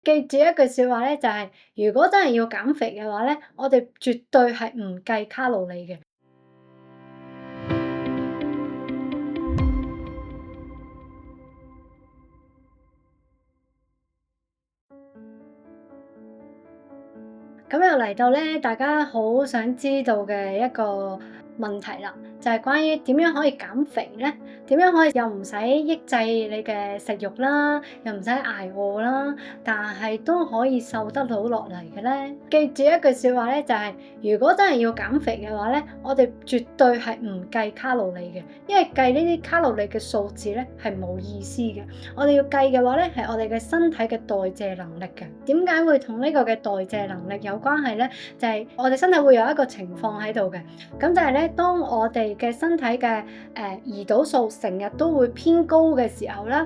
記住一句説話咧，就係如果真係要減肥嘅話咧，我哋絕對係唔計卡路里嘅。咁又嚟到咧，大家好想知道嘅一個問題啦，就係關於點樣可以減肥咧？點樣可以又唔使抑制你嘅食慾啦，又唔使捱餓啦，但係都可以瘦得到落嚟嘅咧？記住一句説話咧，就係如果真係要減肥嘅話咧，我哋絕對係唔計卡路里嘅，因為計呢啲卡路里嘅數字咧係冇意思嘅。我哋要計嘅話咧，係我哋嘅身體嘅代謝能力嘅。點解會同呢個嘅代謝能力有關係咧？就係我哋身體會有一個情況喺度嘅，咁就係咧，當我哋嘅身體嘅胰島素成日都會偏高嘅時候啦，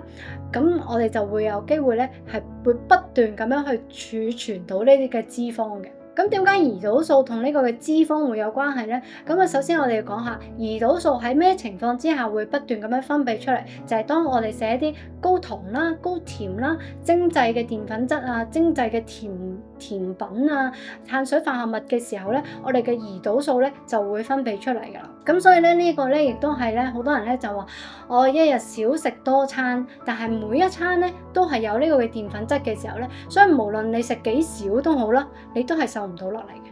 咁我哋就會有機會咧係會不斷咁樣去儲存到呢啲嘅脂肪嘅。咁點解胰島素同呢個嘅脂肪會有關係咧？咁啊，首先我哋要講下胰島素喺咩情況之下會不斷咁樣分泌出嚟，就係當我哋食一啲高糖啦、高甜啦、精製嘅澱粉質啊、精製嘅甜品啊、碳水化合物嘅時候咧，我哋嘅胰島素咧就會分泌出嚟㗎啦。咁所以咧呢個咧亦都係咧好多人咧就話我一日少食多餐，但係每一餐咧都係有呢個嘅澱粉質嘅時候咧，所以無論你食幾少都好啦，你都係瘦唔到落嚟嘅。